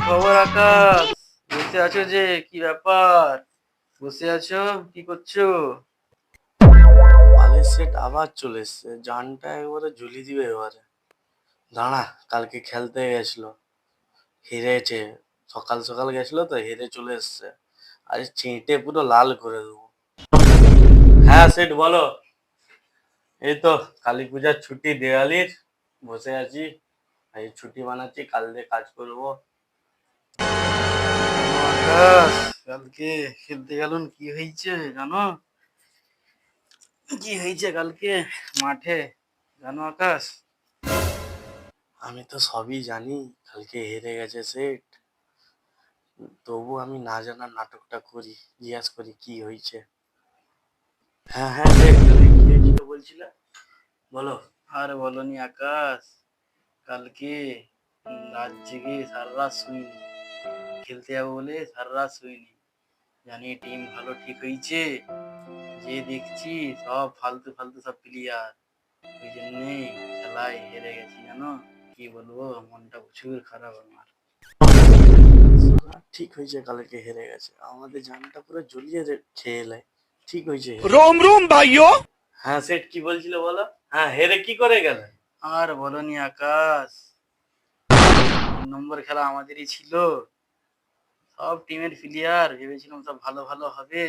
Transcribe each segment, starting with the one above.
খবর আকাশ? বসে আছো যে, কি ব্যাপার? বসে আছো, কি করছো? বালের সেট আবার চলে এসছে, জানটা একবারে ঝুলি দিবে এবারে। দাঁড়া, কালকে খেলতে গেছিল, হেরেছে। সকাল সকাল গেছিল তো, হেরে চলে এসছে। আজ চেটে পুরো লাল করে দেবো। হ্যাঁ সেট বলো। এই তো কালী পূজার ছুটি, দেওয়ালির বসে আছি। এই ছুটি বানাচ্ছি, কাল দিয়ে কাজ করবো। আকাশ, কালকে খেলতে গেলুন, কি হয়েছে জানো? কি হয়েছে কালকে মাঠে, জানো আকাশ? আমি তো সবই জানি, কালকে হেরে গেছে সেট। তবু আমি না জানার নাটকটা করি, জিজ্ঞাস করি কি হয়েছে। হ্যাঁ হ্যাঁ সেট, কালকে কি হয়েছিল বলছিলা, বলো। আর বলনি আকাশ, কালকে রাত জেগে সারা রাত শুইনি, খেলতে যাবো বলে সারা রাত শুইনি। জানি টিম ভালো ঠিক হয়েছে, যে দেখছি সব ফালতু ফালতু সব প্লেয়ার, ওই জন্যেই খেলায় হেরে গেছি জানো। কি বলবো, মনটা প্রচুর খারাপ আমার। ঠিক হয়েছে, কালকে হেরে গেছে, আমাদের জানটা পুরো জ্বলিয়ে খেয়ে এলে। ঠিক হয়েছে। रोम रोम भाइयों। হ্যাঁ সেট কি বলছিল বলো। হ্যাঁ হেরে কি করে গেলে। আর বলনি আকাশ, 3 নম্বর খেলা আমাদেরই ছিল। সব টিমের প্লেয়ার ভেবেছিলাম সব ভালো ভালো হবে,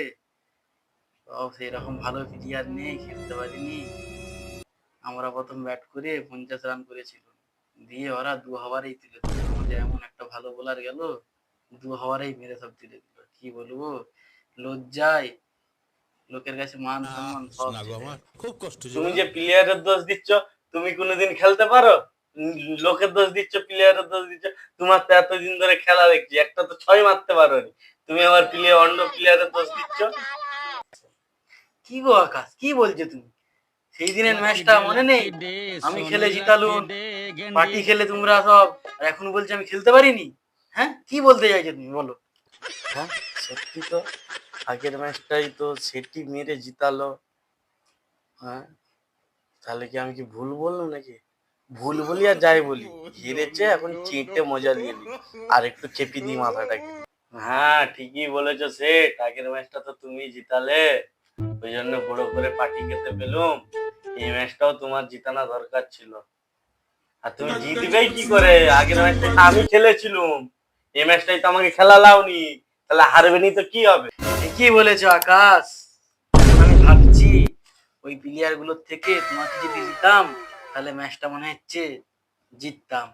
সব সেরকম ভালো প্লেয়ার নেই, খেলতে পারিনি। আমরা প্রথম ব্যাট করে 50 রান করেছিল, দিয়ে ওরা 2 ওভারেই তুলে দিল। আমাদের এমন একটা ভালো বোলার গেল, 2 ওভারেই মেরে সব তুলে দিল। কি বলবো, লজ্জায় লোকের কাছে মান সম্মান সব চলে গেল। খুব কষ্ট তুমি যে প্লেয়ারের দোষ দিচ্ছ, তুমি কোনোদিন খেলতে পারো? লোকের দোষ দিচ্ছ, প্লেয়ারের দোষ দিচ্ছ। তোমার তো এতদিন ধরে খেলা দেখছি, একটা তো 6 মারতে পারোনি, তুমি আবার প্লেয়ার, অন্য প্লেয়ারের দোষ দিচ্ছ। কি গো আকাশ, কি বলছো তুমি? সেই দিনের ম্যাচটা মনে নেই? আমি খেলে জিতালুম, পার্টি খেলে তোমরা সব, আর এখন বলছি আমি খেলতে পারিনি। হ্যাঁ, কি বলতে চাইছো তুমি বলো? হ্যাঁ সত্যি তো, আগের ম্যাচটাই তো সেটি মেরে জিতালো। হ্যাঁ, তাহলে কি আমি কি ভুল বললাম নাকি? ভুল বলি আর যাই বলি, হেরেছে এখন চেটে মজা নিয়ে নি, আর একটু চেপি দিই মাথাটাকে। হ্যাঁ ঠিকই বলেছো সেট, আগের ম্যাচটা তো তুমি জিতালে, ওই জন্য বড় করে পার্টি খেতে পেলুম। এই ম্যাচটাও তোমার জিতানো দরকার ছিল। আর তুমি জিতবেই কি করে, আগের ম্যাচটাই তো আমি খেলেছিলুম, এই ম্যাচটাই তো আমাকে খেলা লাওনি, তাহলে হারবেনি তো কি হবে। ঠিকই বলেছো আকাশ। এখন আমি ভাবছি, ওই প্লেয়ার গুলোর থেকে তোমাকে যদি দিতাম, তাহলে ম্যাচটা মনে হচ্ছে জিততাম।